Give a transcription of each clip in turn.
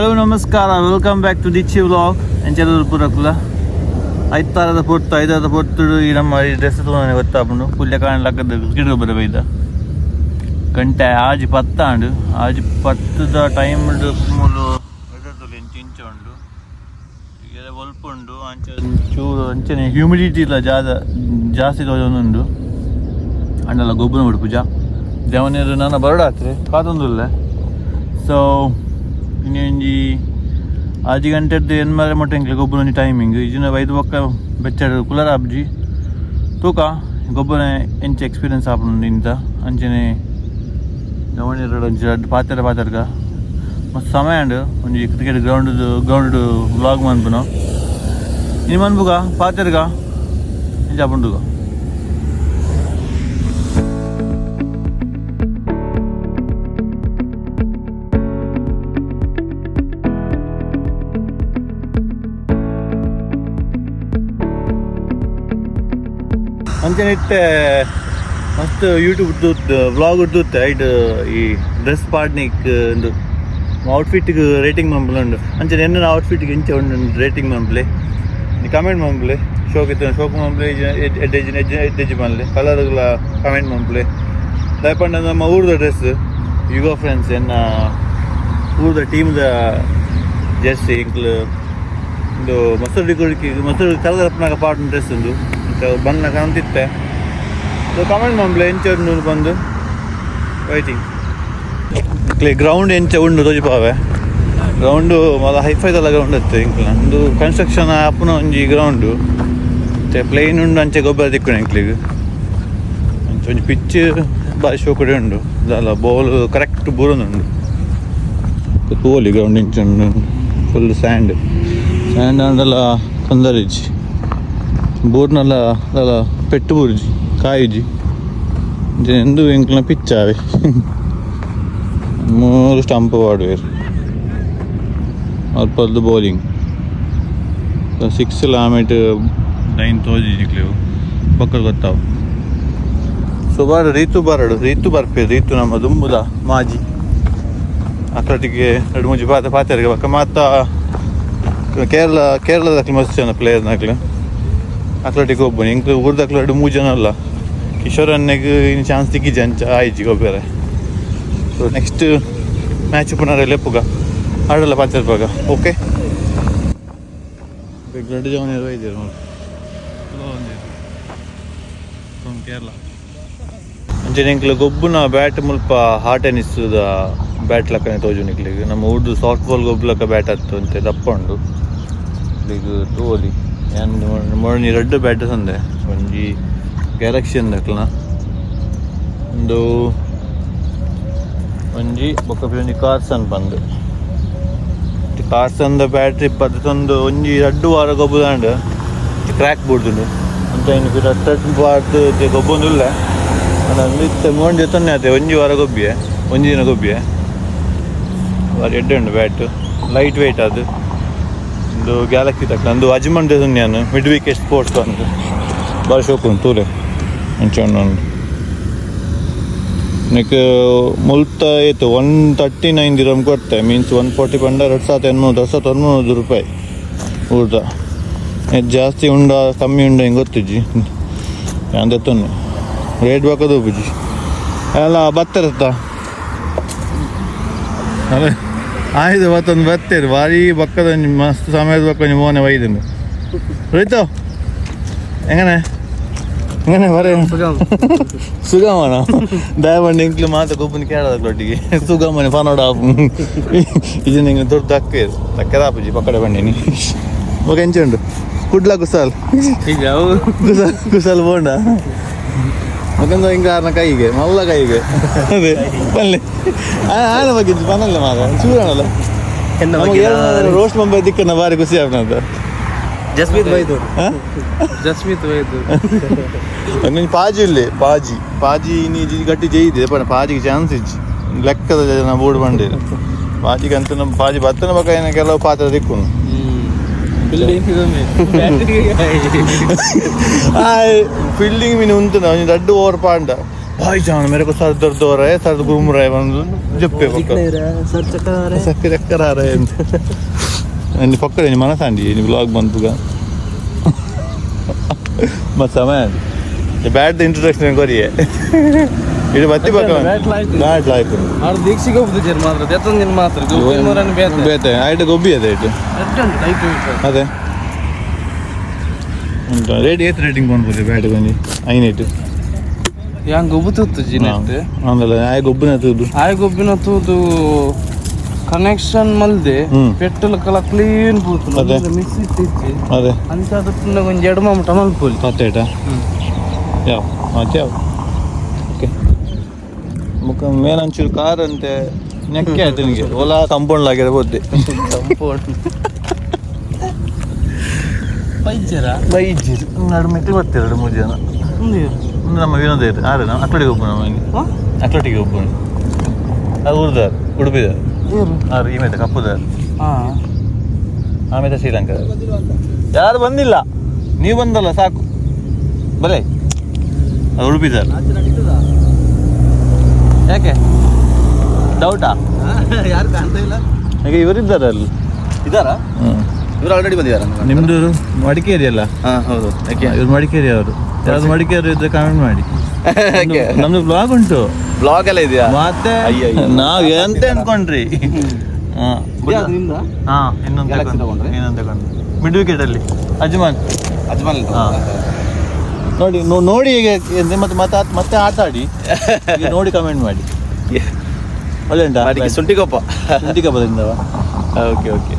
Hello ನಮಸ್ಕಾರ, welcome back to ದಿಚ್ಚಿ vlog. ಎಂಚೆಲ್ಲರೂ ಪೂರಕ್ಕುಲ ಐದಾರದ ಪೊತ್ತು ಈ ನಮ್ಮ ಡ್ರೆಸ್ ತೊಗೊಂಡು ಗೊತ್ತಾಪುಂಡು ಪುಲ್ಯ ಕಾಣಲಕ್ಕದ ಗಿಡ ಬರ ಬೈದ ಗಂಟೆ ಆಜಿ ಪತ್ತಾಂಡು ಆಜಿ ಪತ್ತದ ಟೈಮ್ ಮೂಲು ಇಂಚ ಉಂಡು ಈಗ ಒಲ್ಪುಂಡು ಅಂಚ ಚೂರು ಅಂಚನೆ ಹ್ಯೂಮಿಡಿಟಿ ಇಲ್ಲ ಜಾಸ್ತಿ ತೊಗೊಂಡುಂಡು ಅಂಡಲ್ಲ ಗೊಬ್ಬರ ಬಿಡು ಪೂಜಾ ದೇವನೀರು ನಾನು ಬರಡಾತ್ರಿ ಕಾದೊಂದಿಲ್ಲ. ಸೊ ಇನ್ನೊಂಜಿ ಆಜಿ ಗಂಟೆದ್ದು ಎನ್ಮಾರೆ ಮೊಟ್ಟೆ ಎಂಕ್ಲೆ ಗೊಬ್ಬರ ಒಂಜಿ ಟೈಮಿಂಗ್ ಇಜಿನ 5 ಪಕ್ಕ ಬೆಚ್ಚಡು ಕುಲರ್ ಆಬ್ಜಿ ತೂಕ ಗೊಬ್ಬರ ಎಂಚ ಎಕ್ಸ್ಪೀರಿಯನ್ಸ್ ಆಪುಂಡು ಇಂತ ಅಂಚನೆ ದವಣೀರು ಒಂಜಿ ರಡ್ಡು ಪಾತೆರ್ಗ ಮಸ್ತ್ ಸಮಯ ಉಂಡು ಒಂಜಿ ಕ್ರಿಕೆಟ್ ಗ್ರೌಂಡ್ ವ್ಲಾಗ್ ಮನ್ಪುನು ಇನ್ನು ಮನ್ಪುಗ ಪಾತೆರ್ಗ ಎಂಚ ಆಪುಂಡುಗ ಅಂಚನೆ ಇತ್ತೆ ಮಸ್ತ್ ಯೂಟ್ಯೂಬ್ ವ್ಲಾಗ್ ಉಡ್ದುತ್ತೆ ಐಟ್ ಈ ಡ್ರೆಸ್ ಪಾಡ್ನಿಕ್ ಒಂದು ಔಟ್ಫಿಟ್ಗೆ ರೇಟಿಂಗ್ ಮಂಪ್ಲೆ ಉಂಡು ಅಂಚನೆ ಎನ್ನ ಔಟ್ಫಿಟ್ಗೆ ಇಂಚ ಉಂಡು ರೇಟಿಂಗ್ ಮಂಪ್ಲೆ ಕಮೆಂಟ್ ಮಂಪ್ಲೆ ಶೋಕ್ ಮಂಪ್ಲೆ ಎಡ್ಡೆಜ್ಜಿ ಮನ್ಲೆ ಕಲರ್ಗಳ ಕಮೆಂಟ್ ಮಂಪ್ಲೆ ದಯಪಂಡ ನಮ್ಮ ಊರ್ದ ಡ್ರೆಸ್ ಯುಗೋ ಫ್ರೆಂಡ್ಸ್ ಎನ್ನ ಊರ್ದ ಟೀಮ್ದ ಜೆರ್ಸಿ ಇಂಕ್ಲು ಒಂದು ಮೊಸರು ಕಲರ್ ಅಪ್ಪನಾಗ ಪಾಡ್ನ ಡ್ರೆಸ್ ಉಂದು ಬಣ್ಣ ಕಾಣ್ತಿತ್ತೆ. ಕಮೆಂಟ್ ಮಂಪ್ಲೆ ಎಂಚ ಉಂಡು ಬಂದು ವೈಟಿಂಗ್ ಗ್ರೌಂಡ್ ಎಂಚ ಉಂಡು ತೋಜಿಪಾವೆ ಗ್ರೌಂಡು ಮಲ್ಲ ಹೈಫೈದಲ್ಲ ಗ್ರೌಂಡ್ ಇತ್ತು ಇಂಕ್ಲ ಒಂದು ಕನ್ಸ್ಟ್ರಕ್ಷನ್ ಆಪುನ ಒಂಜಿ ಗ್ರೌಂಡು ಮತ್ತೆ ಪ್ಲೇನ್ ಉಂಡು ಅಂಚೆ ಗೊಬ್ಬರ ತಿಕ್ಕುಂಡು ಎಂಕ್ಲಿಗೆ ಅಂಚೆ ಒಂಜಿ ಪಿಚ್ ಬಾರಿ ಶೋ ಕೂಡ ಉಂಡು ಅದಲ್ಲ ಬಾಲ್ ಕರೆಕ್ಟ್ ಬೂರೊಂದುಂಡು ತೂವಲಿ ಗ್ರೌಂಡ್ ಇಂಚ ಉಂಡು ಫುಲ್ ಸ್ಯಾಂಡ್ ಅಂಡೆಲ್ಲ ಕಂದರಿಜಿ ಬೂರ್ನೆಲ್ಲ ಅದಲ್ಲ ಪೆಟ್ಟು ಬೂರ್ಜಿ ಕಾಯಿಜಿ ಎಂದು ಎಂಕ್ಲ ಪಿಚ್ಚಾವೆ 3 ಸ್ಟಂಪ್ ಪಾಡುವೇರು ಅಲ್ಪದ್ದು ಬೌಲಿಂಗ್ 6 ಲಾಮೆಟ್ 9 ತೋಜಿಕ್ಲೇವು ಪಕ್ಕ ಗೊತ್ತಾವು. ಸೊ ರೀತು ಬರ್ಪೆ ರೀತು ನಮ್ಮ ದುಂಬುದ ಮಾಜಿ ಅಕ್ಲಟಿಗೆ 2-3 ಪಾತೆರಿಗೆ ಪಕ್ಕ ಮಾತ ಕೇರಳದ ಮಸ್ತ್ ಜನ ಪ್ಲೇಯರ್ನಾಗ್ಲು ಅಕ್ಲಟಿಗೆ ಒಬ್ಬನು ಇಂಕ್ಲು ಊರ್ದಾಕ್ಲು 2-3 ಜನ ಅಲ್ಲ ಕಿಶೋರನ್ನೆಗೆ ಇನ್ನು ಚಾನ್ಸ್ ತಿಕ್ಕಿಜಿ ಅಂಚ ಆಯ್ಜಿ ಗೊಬ್ಬರ. ಸೊ ನೆಕ್ಸ್ಟ್ ಮ್ಯಾಚ್ ಪುನರೆಲ್ಲ ಪುಗ ಆಡಲ್ಲ ಪಾತಿರ್ಪಾಗ ಓಕೆ ದೊಡ್ಡ ಜವನ ಇದ್ದೀರಿ ನೋಡಿ ಫ್ರಮ್ ಕೇರಳ ಅಂಚೆ ನಿಂಕ್ಲು ಗೊಬ್ಬುನ ಬ್ಯಾಟ್ ಮುಲ್ಪ ಹಾರ್ಟ್ ಎನಿಸ್ತದ ಬ್ಯಾಟ್ ಲಕ್ಕನೆ ತೋಜು ನಿಕ್ಲಿಗೆ ನಮ್ಮ ಊರ್ದು ಸಾಫ್ಟ್ ಬಾಲ್ ಗೊಬ್ಬಲಕ್ಕ ಬ್ಯಾಟ್ ಹತ್ತು ಅಂತೆ ದಪ್ಪ ಉಂಡು ಈಗ ತೋಲಿ ಮೊಳನಿ 2 ಬ್ಯಾಟ್ ತಂದೆ ಒಂಜಿ ಗ್ಯಾಲಕ್ಸಿ ಅಂದಕ್ಲ ಒಂಜಿ ಬೊಕ್ಕ ಒಂಜಿ ಕಾರ್ಸನ್ ಬಂದು ಕಾರ್ಸನ್ದ ಬ್ಯಾಟ್ರಿ ಪತ್ತೊಂದು ಒಂಜಿ 2 ವಾರ ಗೊಬ್ಬುದಾಂಡು ಕ್ರ್ಯಾಕ್ ಬುಡ್ದುಂಡು ಅಂತ ಇನ್ನು ಪಾಡ್ದು ಗೊಬ್ಬೊಂದುಲ್ಲ ಅಂದಿತ್ತೆ ಮೋಂಡಿ ಜೊತೆ ಆತೆ ಒಂಜಿ ವಾರ ಗೊಬ್ಬಿಯೆ ಒಂಜಿ ದಿನ ಗೊಬ್ಬಿಯೆ ಬಾರಿ ಎಡ್ಡೆ ಉಂಡು ಬ್ಯಾಟ್ ಲೈಟ್ ವೆಯ್ಟ್ ಅದು ಒಂದು ಗ್ಯಾಲಕ್ಸಿ ತಕ್ಕ ನಂದು ಅಜ್ಮಂಡ್ ನಾನು ಮಿಡ್ ವಿಕೆಟ್ ಸ್ಪೋರ್ಟ್ಸ್ ಬಂದು ಭಾರಿ ಶೋಕು ಉಂಟು ತೂಲೆ ಅಂಚೆ ನೆಕ್ ಮುಲ್ತ ಏತು 139 ದಿರಮ್ ಕೊಡ್ತೆ ಮೀನ್ಸ್ 140 ಪಂಡ 2,800 ರೂಪಾಯಿ ಊಟ ಜಾಸ್ತಿ ಉಂಡ ಕಮ್ಮಿ ಉಂಡ ಹಿಂಗೆ ಗೊತ್ತಿಜ್ಜಿ ಅಂದತ್ತೊಂದು ರೇಟ್ ಬೇಕದು ಬುಜ್ಜಿ ಎಲ್ಲ ಬತ್ತಿರತ್ತ ಅದೇ ಆಯ್ತು ಮತ್ತೊಂದು ಬತ್ತೇರಿ ಭಾರಿ ಬಕ್ಕದ ಮಸ್ತ್ ಸಮಯದ ಬಕ್ಕ ನೀವು ಮೋನೆ ಒಯ್ದು ರೈತ ಹೆಂಗನೆ ಬರ ಸುಗಮನ ದಯಮಾಡಿ ಇಂಕ್ಲು ಮಾತ ಗೊಬ್ಬನ ಕೇಳೋದಕ್ಲೊಟ್ಟಿಗೆ ಸುಗಮನೆ ಪನೋಡ ಇದು ನಿಂಗೆ ದೊಡ್ಡ ದಕ್ಕದಾಪುಜಿ ಪಕ್ಕಡೆ ಬಂಡೀನಿ ಓಕೆ ಎಂಚ ಉಂಡು ಕುಡ್ಲ ಕುಸಾಲ್ ಕುಸಾಲ್ ಬೋಂಡ ಮಗಂದು ಹಿಂಗೆ ಆರ್ನ ಕೈಗೆ ಮಲ್ಲ ಕೈಗೆ ಅದೇ ಬಲ್ಲೆ ಆನ ಬಗ್ಗೆ ಬನಲ್ಲ ಮಾರ ಚೂರಣಲ್ಲ ರೋಸ್ಟ್ ಮುಂಬೈ ದಿಕ್ಕನ್ನ ಭಾರಿ ಖುಷಿ ಆಗ್ನದ ಜಸ್ಮೀತ್ ಬೈದು ಹಂಗೆ ಪಾಜಿ ಇಲ್ಲೇ ಪಾಜಿ ನೀಜಿ ಗಟ್ಟಿ ಜೈದೆ ಪಣ ಪಾಜಿಗೆ ಚಾನ್ಸ್ ಇಜ್ಜಿ ಲೆಕ್ಕದ ಜನ ಬೋರ್ಡ್ ಬಂದಿರ ಪಾಜಿಗೆ ಅಂತ ನಮ್ಮ ಪಾಜಿ ಬತ್ತನ ಬಕ್ಕ ಏನ ಕೆಲವು ಪಾತ್ರ ದಿಕ್ಕುನು ಫೀಲ್ಡಿಂಗ್ ಮೀನು ಉಂಟು 2 ಓವರ್ ಪಾಂಡ भाईजान मेरे को सर दर्द हो रहा है, सर घूम रहा है, जब पे सर चक्कर आ रहा है. चक्कर आ रहे हैं. आणि फक्त आहे मला सांडी ब्लॉग बनतो का मग समय ಬ್ಯಾಡ್ ಇಂಟ್ರೊಡಕ್ಷನ್ ಕೊರಿಯೆ ಇದು ಬತ್ತಿ ಬಕ ಬ್ಯಾಡ್ ಲೈಫ್ ಆರ್ ದೀಕ್ಷಿ ಗೊಬ್ಬದು ಜರ್ ಮಾತ್ರ ದೇತನ್ ದಿನ ಮಾತ್ರ ಗೊಬ್ಬಿ ಮರನ್ ಬೇತೆ ಬೇತೆ ಐಟ್ ಗೊಬ್ಬಿ ಅದೇ ಐಟ್ ಅದೇ ಅಂತ ರೇಟಿಂಗ್ ಬಂದ್ಬಿಡಿ ಬ್ಯಾಡ್ ಬಂದು ಐನೇಟ್ ಯಾಂಗ್ ಗೊಬ್ಬುತ್ತು ಜಿನೆಟ್ ಆಮೇಲೆ ಆಯ್ ಗೊಬ್ಬಿನ ತೂದು ಕನೆಕ್ಷನ್ ಮಲ್ದೆ ಪೆಟ್ರೋಲ್ ಕಲ ಕ್ಲೀನ್ ಪೂತು ಮಿಕ್ಸ್ ಇತ್ತಿಚ್ಚಿ ಅದೇ ಅಂಚದ ಒಂದು ಎರಡು ಮಾಮಟ ಮಲ್ಪೋಲಿ ಪತ್ತೇಟ ಯಾವ ಮತ್ತೆ ಯಾವ ಓಕೆ ಮುಖ ಮೇಲಂಚೂರು ಕಾರ್ ಅಂತೆ ನೆಕ್ಕೆ ಆಯ್ತು ನಿನಗೆ ಓಲಾ ಕಂಪೌಂಡ್ ಆಗಿರೋ ಬೋದ್ದೆ ಕಂಪೌಂಡ್ ಬೈಜರ್ ಎರಡು ಮೆಟ್ಟಿ ಬರ್ತಾರೆ 2-3 ಜನ ಒಂದು ನಮ್ಮ ವಿನೋದ ಇತ್ತು ಆದ್ರೆ ನಾವು ಅಟ್ಲಟಿಗೆ ಒಬ್ಬ ನಮ್ಮ ಅಟ್ಲಟಿಗೆ ಒಬ್ಬ ಅದು ಊರ್ದಾರ ಉಡುಪಿದಾರ ಆರು ಈ ಮೇಲೆ ಕಪ್ಪುದಾರ ಆಮೇಲೆ ಶ್ರೀಲಂಕಾ ಯಾರು ಬಂದಿಲ್ಲ ನೀವು ಬಂದಲ್ಲ ಸಾಕು ಬರೇ ಅದು ಉಡುಪಿದಾರ ಯಾಕೆ ಡೌಟಾ ಯಾರು ಕಾಣ್ತಾ ಇಲ್ಲ ಈಗ ಇವರಿದ್ದಾರೆ ಅಲ್ಲಿ ಇದ್ದಾರಾ ಇವರು ಆಲ್ರೆಡಿ ಬಂದಿದ್ದಾರೆ ನಿಮ್ದು ಮಡಿಕೇರಿ ಅಲ್ಲ ಹೌದು ಯಾಕೆ ಇವ್ರು ಮಡಿಕೇರಿ ಅವರು ಯಾವ್ದು ಮಡಿಕೇರಿ ಇದ್ರೆ ಕಮೆಂಟ್ ಮಾಡಿ ನಮ್ದು ಬ್ಲಾಗ್ ಉಂಟು ಬ್ಲಾಗ್ ಎಲ್ಲ ಇದೆಯಾ ಮತ್ತೆ ನಾವ್ ಎಂತ ಅನ್ಕೊಂಡ್ರಿ ಇನ್ನೊಂದು ಮಿಡ್ ವಿಕೆಟ್ ಅಲ್ಲಿ ಅಜ್ಮಾನ್ ನೋಡಿ ನೋಡಿ ಈಗ ಮತ್ತೆ ಮತ್ತೆ ಮತ್ತೆ ಆಟ ಆಡಿ ಈಗ ನೋಡಿ ಕಮೆಂಟ್ ಮಾಡಿ ಒಳ್ಳೆ ಉಂಟಾ ಶುಂಠಿಕೊಪ್ಪದಿಂದ ಓಕೆ ಓಕೆ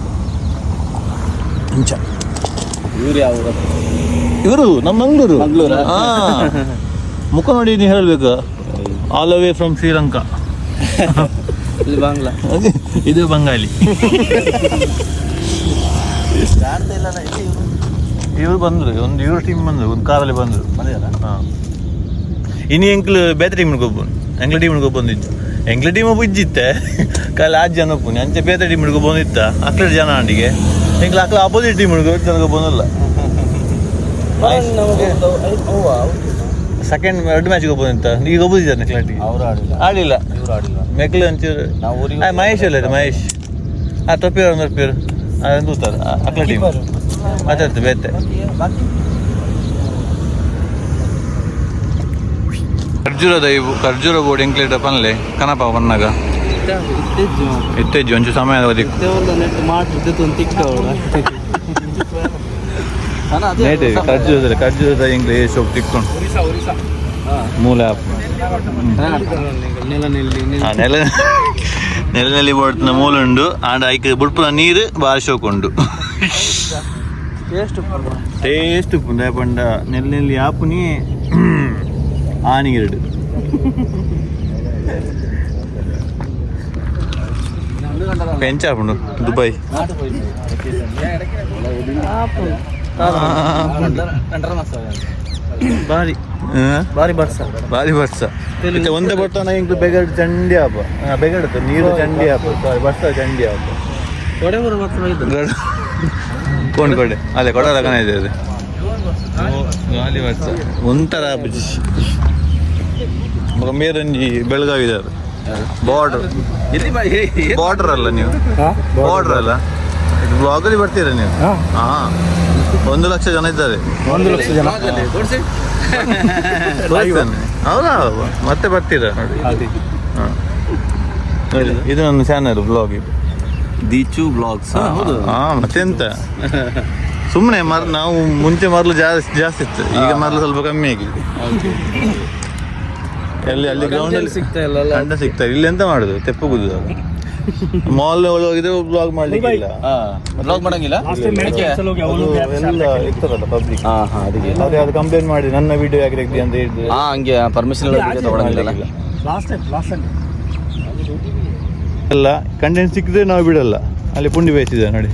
ಇವ್ರು ಯಾವ ಇವರು ನಮ್ಮ ಮಂಗಳೂರು ಮುಖ ನೋಡಿ ನೀವು ಹೇಳ್ಬೇಕು all away from Sri Lanka Bangla ಇದು ಬಂಗಾಲಿ ಇವರು ಬಂದರು ಒಂದು ಇವ್ರ ಟೀಮ್ ಬಂದರು ಒಂದು ಕಾರಲ್ಲಿ ಬಂದರು ಹಾಂ ಇನ್ನು ಎಂಕ್ಲು ಬೇರೆ ಟೀಮ್ಗೆ ಹೋಗ್ಬೋದು ಎಂಕ್ಲ ಟೀಮ್ಗೆ ಬಂದಿದ್ದು ಎಂಕ್ಲ ಟೀಮ್ ಇಜ್ಜಿತ್ತೆ ಕಾಲ 8 ಜನ ಒಪ್ಪುನಿ ಅಂಚೆ ಬೇರೆ ಟೀಮ್ಗೆ ಬಂದಿತ್ತ ಅಕ್ಲ ಜನ ಅಂಡಿಗೆ ಎಂಕ್ಲ ಅಕ್ಲ ಅಪೋಸಿಟ್ ಟೀಮ್ಗೆ ಜನಕ್ಕೆ ಬಂದಿಲ್ಲ ಸೆಕೆಂಡ್ 2 ಮ್ಯಾಚ್ಗೆ ಬಂದಿತ್ತ ಈಗ ಒಬ್ಬದಿದ್ದಾರೆ ನೆಕ್ಲಾಟಿಗೆ ಆಡಿಲ್ಲ ಮೆಕ್ಲು ಅಂಚೂರು ಮಹೇಶ್ ಅಲ್ಲ ಮಹೇಶ್ ತೊಪ್ಪಿಯವ್ರು ಒಂದು ತೊಪ್ಪಿಯವ್ರು ಅದನ್ನು ತೂತಾರೆ ಅಕ್ಲ ಟೀಮ್ ಮಾತಾಡ್ತು ಬೇತೆ ಖರ್ಜೂರ ಬೋರ್ಡ್ ಎಂಕ್ಲೇಟ ಪನ್ಲೆ ಕನಪ ಪನ್ನಾಗ ಇತ್ತೆಜ್ಜಿ ಒಂಚು ಸಮಯ ಖರ್ಜೂರದ ಇಂಗ್ಲೀಷ್ ಹೋಗಿ ತಿಕ್ಕೊಂಡು ಮೂಲ ನೆಲನಲ್ಲಿ ಬೋಡ್ತಿನ ಮೂಲ ಉಂಡು ಆಂಡ ಐಕ್ ಬುಡ್ಪುನ ನೀರು ಬಾರಿಸೋಕೊಂಡು ಟೇಸ್ಟ್ ಉಪ್ಪು ಪಂಡ ನೆಲ್ಲಿ ಆಪುನಿ ಆನಿಗಿರಡು ಪೆಂಚಾಪುಂಡು ದುಬೈ ಬಾರಿ ಬಾರಿ ಬರ್ಸ ಒಂದೇ ಬರ್ತಾನ ಇಂಕ್ಲು ಬೆಗಡ್ ಚಂಡಿ ಆಪ ಬೆಗಡ್ ನೀರು ಚಂಡಿ ಆಪ ಬರ್ಸ ಚಂಡಿ ಆಪ ಕೊಡೆ ಅದೇ ಕೊಡ ಲಗನ ಇದೆ ಅದು ಗಾಲಿ ಬರ್ಸ ಒಂಥರ ಮೇರಂಜಿ ಬೆಳಗಾವಿದಾರೆ ಬಾರ್ಡರ್ ಅಲ್ಲ ನೀವು ಬಾರ್ಡರ್ ಅಲ್ಲ ಇದು ಬ್ಲಾಗಲ್ಲಿ ಬರ್ತೀರಾ ನೀವು ಹಾಂ 1 ಲಕ್ಷ ಜನ ಇದ್ದಾರೆ 1 ಲಕ್ಷ ಜನ ಹೌದಾ ಮತ್ತೆ ಬರ್ತೀರಾ ನೋಡಿ ಹಾಂ ಇದು ನನ್ನ ಚಾನಲ್ ಬ್ಲಾಗ್ ಇದು ದೀಚು ಬ್ಲಾಗ್ಸ್ ಹಾಂ ಮತ್ತೆಂತ ಸುಮ್ಮನೆ ನಾವು ಮುಂಚೆ ಮರಳು ಜಾಸ್ತಿ ಇತ್ತು ಈಗ ಮರಳು ಸ್ವಲ್ಪ ಕಮ್ಮಿ ಆಗಿದೆ ಅಲ್ಲಿ ಗ್ರೌಂಡಲ್ಲಿ ಸಿಗ್ತಾ ಇಲ್ಲಿ ಎಂತ ಮಾಡುದು ತೆಪ್ಪಗುದು ಮಾಲ್ ಹೋಗಿದ್ರೆ ಬ್ಲಾಗ್ ಮಾಡ್ಲಿಕ್ಕಿಲ್ಲ ಬ್ಲಾಗ್ ಮಾಡಂಗಿಲ್ಲ ಎಲ್ಲ ಇರ್ತದಲ್ಲ ಪಬ್ಲಿಕ್ ಅದೇ ಅದು ಕಂಪ್ಲೇಂಟ್ ಮಾಡಿ ನನ್ನ ವಿಡಿಯೋ ಯಾಕೆ ತೆಗ್ದಿ ಅಂತ ಹೇಳಿದ್ರು ಹಂಗೆ ಪರ್ಮಿಷನ್ ಎಲ್ಲ ಕಂಟೆಂಟ್ ಸಿಕ್ಕಿದ್ರೆ ನಾವು ಬಿಡಲ್ಲ ಅಲ್ಲಿ ಪುಂಡಿ ಬೇಯಿಸಿದೆ ನೋಡಿ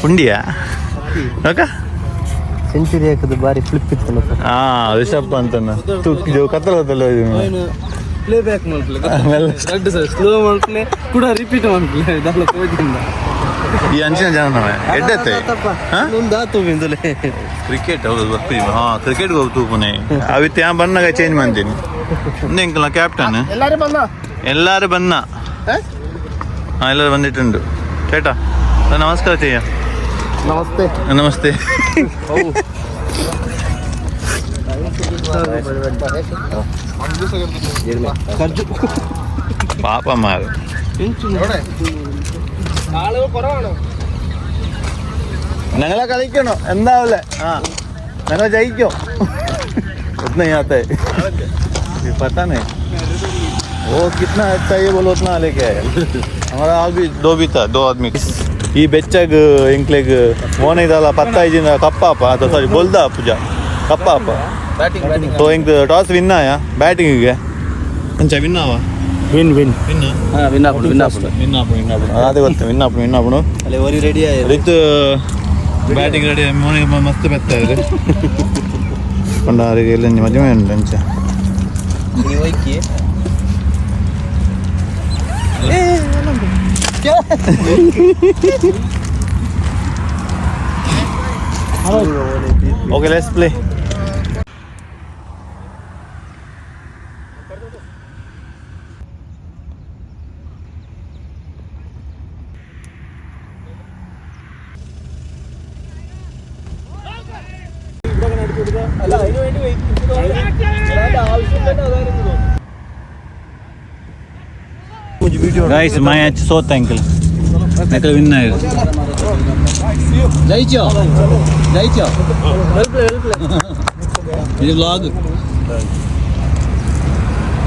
ಪುಂಡಿಯಾ ಸೆಂಚುರಿ ಹಾಕೋದು ಬಾರಿ ಫ್ಲಿಪ್ ಇತ್ತಲ್ಲ ಸರ್ ರಿಷಬ್ ಅಂತ ಕತ್ತಲತ್ತಲ್ಲ ಪ್ಲೇ ಬ್ಯಾಕ್ ಮಾಡ್ಲಿ ಸ್ಲೋ ಮಾಡ್ಲಿ ಕೂಡ ರಿಪೀಟ್ ಮಾಡ್ಲಿ ಇದೆಲ್ಲ ಕೋಚಿಂದ ಈ ಅಂಚಿನ ಜನ ನಾವೇ ಎಡ್ಡೆತ್ತೆ ಮುಂದಾತು ಬಿಂದುಲೆ ಕ್ರಿಕೆಟ್ ಹೌದು ಬರ್ತೀವಿ ಹಾಂ ಕ್ರಿಕೆಟ್ಗೆ ಹೋಗ್ತು ಪುಣೆ ಅವಿತ್ತು ಯಾ ಬನ್ನಾಗ ಚೇಂಜ್ ಮಾಡ್ತೀನಿ ಮುಂದೆ ಅಂಕಲ್ ಕ್ಯಾಪ್ಟನ್ ಎಲ್ಲರೂ ಬನ್ನ ಹಾಂ ಎಲ್ಲರೂ ಬಂದಿಟ್ಟುಂಡು ചേട്ടാ ನಮಸ್ಕಾರ ചെയ്യാം ನಮಸ್ತೆ ನಮಸ್ತೆ പാപ്പന്മാർ ഞങ്ങളെ കളിക്കണോ എന്താവല്ലേ ആ ഞങ്ങൾ ജയിക്കോ उतना ही आता है पता नहीं वो कितना अच्छा है बोलो उतना लेके आया हमारा आग भी दो आदमी ಈ ಬೆಚ್ಚಾಗ ಇಂಕ್ಲೆಗ್ ಓನ್ ಇದಲ್ಲ 15 ಕಪ್ಪಾಪ ಅಥವಾ ಸಾರಿ ಬೋಲ್ದ ಪೂಜಾ ಕಪ್ಪಾಪ ಸೊ ಇಂಕ್ ಟಾಸ್ ವಿನ್ ಆಯ ಬ್ಯಾಟಿಂಗಿಗೆ ಅಂಚ ವಿನ್ ಆವ ವಿನ್ ಅದೇ ಗೊತ್ತು ವಿನ್ ಆಪಣು ಅಲ್ಲೇ ಓರಿ ರೆಡಿ ಆಯ್ತು ರಿತ್ ಬ್ಯಾಟಿಂಗ್ ರೆಡಿ ಮೋನಿಗೆ ಮಸ್ತ್ ಬೆತ್ತ ಇದೆ ಕೊಂಡಾರಿಗೆ ಎಲ್ಲ ಮದುವೆ ಉಂಟು ಅಂಚ Okay, let's play. Guys, my match so thankful. Next win आएगा. ಜೈಚೋ ಇದು vlog.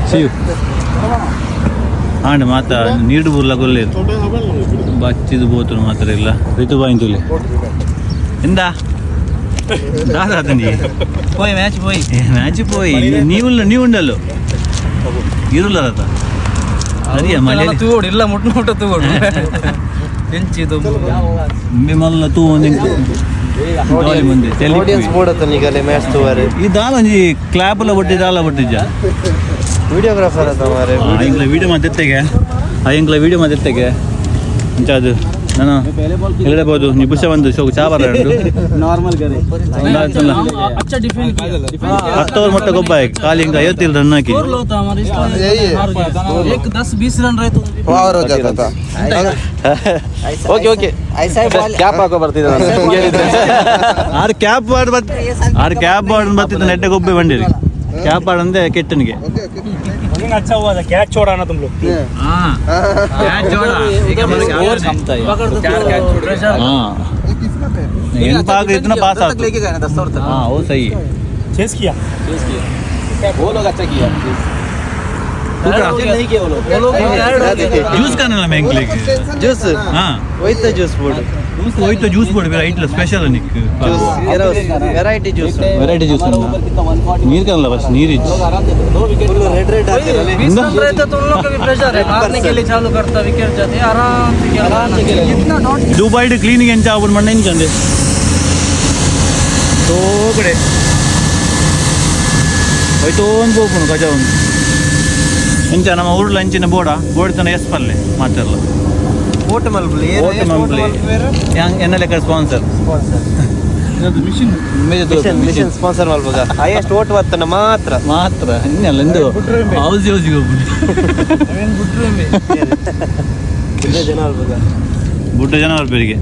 See you. ಆಂಡ್ ಮಾತಾ ನೀಡು ಬುರ್ಲಗೊಳ್ಳೆದು ಬಚ್ಚಿದು ಬೋತರು ಮಾತ್ರ ಇಲ್ಲ ಋತು ಬಾಯಿಂತುಲೆ ಎಂದ దాదాదండి పోయి మ్యాచ్ పోయి నీవు ఉండలు ఇరుల రత అది మళ్ళీ ತೂಗೋಡು ಇಲ್ಲ ಮುಟ್ಟ ತೂಗೋಡು ಹೆಂಚಿದು మిమ్మల్ని తూ ಮುಂದೆ ಆಡಿಯನ್ಸ್ ಬೋಡತ್ತ ನಿಗಲೆ ಮ್ಯಾಚ್ ತೂವಾರೆ ಈ ದಾಲೊಂಜಿ ಕ್ಲಾಪಲ್ಲ ಬಟ್ಟಿದ್ದ ವಿಡಿಯೋಗ್ರಾಫರ್ ಅದ ಮಾರೆ ಇಂಕ್ಲ ವಿಡಿಯೋ ಮಾತೆತ್ತೆಗೆ ವಿಡಿಯೋ ಮಾತೆತ್ತೆಗೆ ಇಂಚ ಅದು ನಾನು ಹೇಳಬಹುದು ನಿಬುಷ ಒಂದು ಶೋಕ ಚಾವರ ನಾರ್ಮಲ್ ಕರೆ अच्छा डिफेंड 10 ओवर ಮೊಟ್ಟ ಗೊಬ್ಬ ಖಾಲಿ ಇಂಗ 57 ರನ್ ಹಾಕಿ स्कोर लो था हमारे इसमें एक 10-20 रन रहे तो और हो जाता था ओके ऐसा ही बॉल क्या पाको ಬರ್ತಿದೆ ನಾನು ಆರ್ ಕ್ಯಾಪ್ ಬಾರ್ಡ್ ಬರ್ತಿತ್ತು ನೆಟ್ಟೆ ಗೊಬ್ಬೆ ಬಂದಿರಿ ಕ್ಯಾಪ್ ಬಾರ್ಡ್ ಅಂದ್ರೆ ಕೆಟ್ಟನಿಗೆ अच्छा हुआ था कैच छोड़ा ना तुम लोग हां कैच छोड़ा ಈಗ स्कोर क्षमता है क्या छोड़ हां इन पाक इतना पास आता लेके गए ना 10 ओवर तक हां वो सही है चेस किया वो लोग अच्छा किया नहीं किया वो लोग जूस करने लगा मैं लेके जूस हां वही तो जूस बोर्ड वही तो जूस बोर्ड वेराइटी स्पेशल निक वेराइटी जूस जूस नीर करने बस नीर रेड रहते तो उन लोग का भी प्रेशर है मारने के लिए चालू करता विकेट जाते आराम से इतना डॉट दुबई क्लीनिंग ಎಂಚ ಆವನ್ ಮಣ್ಣ ಎಂಚಂದೆ तो कಡೆ ಹೋಯ್ತು ಒಂದು ಬೋಪುನು ಗಜ ಒಂದು ಎಂಚ ನಮ್ಮ ಊರ್ಲ ಅಂಚಿನ ಬೋರ್ಡ್ ತನ ಎಸ್ ಪಲ್ಲೆ ಮಾತಾಡಲ್ಲ ಓಟ್ ಮಲ್ಪಲಿ ಎನ್ನ ಲೆಕ್ಕ ಸ್ಪಾನ್ಸರ್ ಮಿಷನ್ ಸ್ಪಾನ್ಸರ್ ಮಲ್ಪಗ ಹೈಯೆಸ್ಟ್ ಓಟ್ ವರ್ತನ ಮಾತ್ರ ಇನ್ನೆಲ್ಲ ಎಂದು ಹೌಸಿಗೆ ಜನ ಅಲ್ಪಗ ಬುಡ್ಡ ಜನ ಬರ್ಬೇರಿಗೆ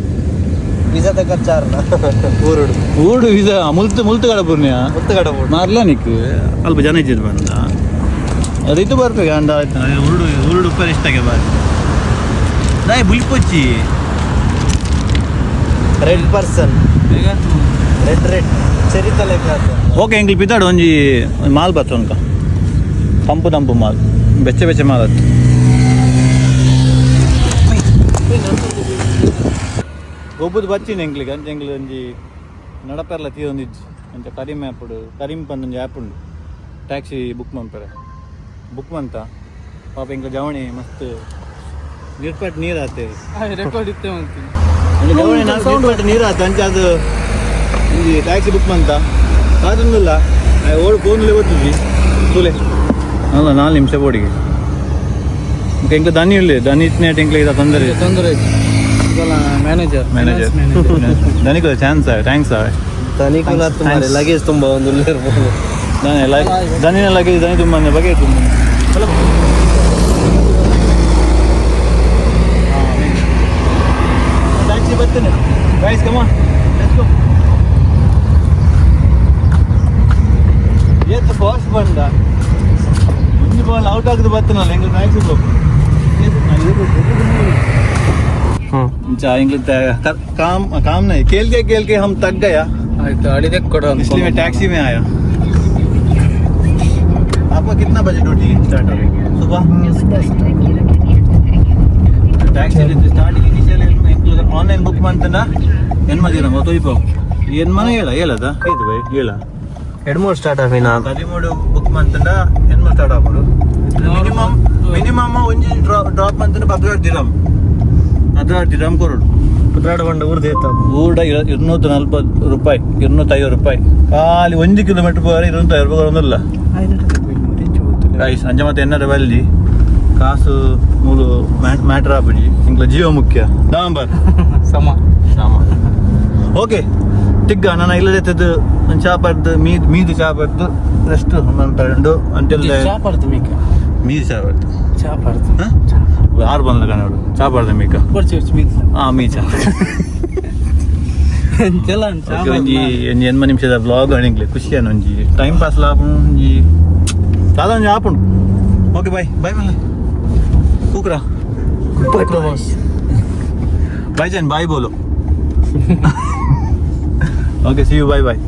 ವಿಸಾ ಖರ್ಚಾರಲ್ಲ ಊರು ವಿಸಾ ಮುಲ್ತು ಕಡಪುರ್ನಿಯ ಮಾರ್ಲ ನಿಕ್ ಅಲ್ಪ ಜನ ಇದ್ದಿದ್ದು ಬಂದ ಅದು ಬರ್ಬೇಕು ಅಂಡ ಉರುಡು ಉಪ್ಪರ್ ಇಷ್ಟಾಗೆ ಬಾರಿ ನಾಯಿ ಬುಲ್ಪೊಚ್ಚಿ ರೆಡ್ ಪರ್ಸನ್ ರೆಡ್ ಚರಿತ ಲೆಕ್ಕ ಓಕೆ ಎಂಕ್ಲಿ ಪಿತಾಡು ಒಂಜಿ ಮಾಲ್ ಬತ್ತ ಉನ್ಕ ತಂಪು ಮಾಲ್ ಬೆಚ್ಚ ಮಾಲ್ ಅತ್ತು ಗೊಬ್ಬುದು ಬಚ್ಚಿನ ಎಂಕ್ಲಿಗೆ ಅಂಚ ಎಂಕ್ಲಿ ಒಂಜಿ ನಡಪೆರ್ಲ ತೀರೊಂದಿಜ್ಜಿ ಅಂಚ ಕರೀಂ ಪಂದೊಂಜಿ ಆ್ಯಪ್ ಉಂಡು ಟ್ಯಾಕ್ಸಿ ಬುಕ್ ಮಂತ ಪಾಪ ಎಂಕ್ಲ ಜವಣಿ ಮಸ್ತ್ ನಿರ್ಪಟ್ಟು ನೀರು ಆತೆ ರೆಕಾರ್ಡ್ ಇತ್ತೇವೆ ಜವಣಿ ನಿರ್ಪಟ್ಟು ನೀರು ಆತ ಅಂಚ ಅದು ಈ ಟ್ಯಾಕ್ಸಿ ಬುಕ್ ಮಂತ ಕಾದಂದಿಲ್ಲ ಓಡ್ ಫೋನಲ್ಲಿ ಓದ್ತಿದ್ವಿ ತೂಲೆ ಅಲ್ಲ 4 ನಿಮಿಷ ಬೋಡಿಗೆ ಎಂಕ್ಲ ದನಿ ಇರಲಿ ದನಿ ಇತ್ತನೇ ಎಂಕ್ಲಿಗೆ ತೊಂದರೆ ತೊಂದರೆ ಮ್ಯಾನೇಜರ್ ಮ್ಯಾನೇಜರ್ ನನಗೆ ಚಾನ್ಸ್ ಆಗ ಥ್ಯಾಂಕ್ಸ್ ಆಗ ತನಿಖೆ Thanks. ಲಗೇಜ್ ತುಂಬ ಒಂದು ಇರ್ಬೋದು ದನಿನ ಲಗೇಜ್ ದನಿ ತುಂಬ ಬಗ್ಗೆ ತುಂಬ ಟ್ಯಾಕ್ಸಿ ಬರ್ತೇನೆ guys come on let's go eight fast ಬಂದ ಮುಂದೆ ಬಾಲ್ ಔಟ್ ಆಗದು ಬರ್ತಾನಲ್ಲ ಹೆಂಗೆ ಟ್ಯಾಕ್ಸಿ ಹೋಗು जा इंग्लिश काम काम नहीं खेल के हम थक गया ಆಯ್ತು ಅಡಿದೆ ಕೊಡು इसलिए मैं टैक्सी में आया आपका कितना बजे ड्यूटी स्टार्ट होगी सुबह taxi start initial online book ಮಾಡ್ತಂದ ಏನು ಮಾಡಿರ ಮತ್ತು ಇಪ್ಪ ಏನು ಮನೆ ಹೇಳದ ಇದು ಬೈ ಹೇಳ 2-3 ಸ್ಟಾರ್ಟ್ ಆಫಿನ 13 ಬುಕ್ ಮಾಡ್ತಂದ ಏನು ಸ್ಟಾರ್ಟ್ ಆಗ್ಬೋದು ಮಿನಿಮಮ್ ಒಂಜಿ ಡ್ರಾಪ್ ಮಾಡ್ತಂದ 16 ದಿರಂ ಕೊರೋಡು ಕುದ್ರಾಡ ಬಂಡ ಊರ್ದು ಏತ ಊಟ 240 ರೂಪಾಯಿ 250 ರೂಪಾಯಿ ಖಾಲಿ 1 ಕಿಲೋಮೀಟರ್ ಹೋದರೆ 250 ರೂಪಾಯಿ ಒಂದಲ್ಲ ಗೈಸ್ ಅಂಜ ಮತ್ತೆ ಎನ್ನರ ಬಲ್ಲಿ ಕಾಸು ಮೂರು ಮ್ಯಾಟ್ರ್ ಆಗ್ಬಿಡಿ ಇಂಗ್ಲ ಜೀವ ಮುಖ್ಯ ನಂಬರ್ ಸಮ ಓಕೆ ತಿಗ್ಗ ನಾನು ಇಲ್ಲದೆ ಚಾಪರ್ದು ಮೀದು ಚಾಪರ್ದು ರೆಸ್ಟ್ ತಗೊಂಡು ಅಂಟೆಲ್ಲ ಚಾಪರ್ದು ಮೀಕ ಮೀದು ಚಾಪರ್ದು ಚಾಪರ್ದು ಯಾರು ಬಂದ ಕನ್ನಡ ಚಾಪರ್ದು ಮೀಕ ಬರ್ಚಿ ಮೀಕ ಮೀ ಚಾ ಚಲ ಒಂಜಿ 8 ನಿಮಿಷದ ಬ್ಲಾಗ್ ಅಣಿಗ್ಲಿ ಖುಷಿ ಒಂಜಿ ಟೈಮ್ ಪಾಸ್ ಲಾಪು ಒಂಜಿ ದಾದ ಒಂಜಿ ಆಪುಂಡು ಓಕೆ ಬಾಯ್ ಬಾಯ್ ಮಲ್ಲ ಕೂಕ್ರಾ ಬಾಯ್ ಜಾನ್ ಬಾಯ್ ಬೋಲು okay see you bye bye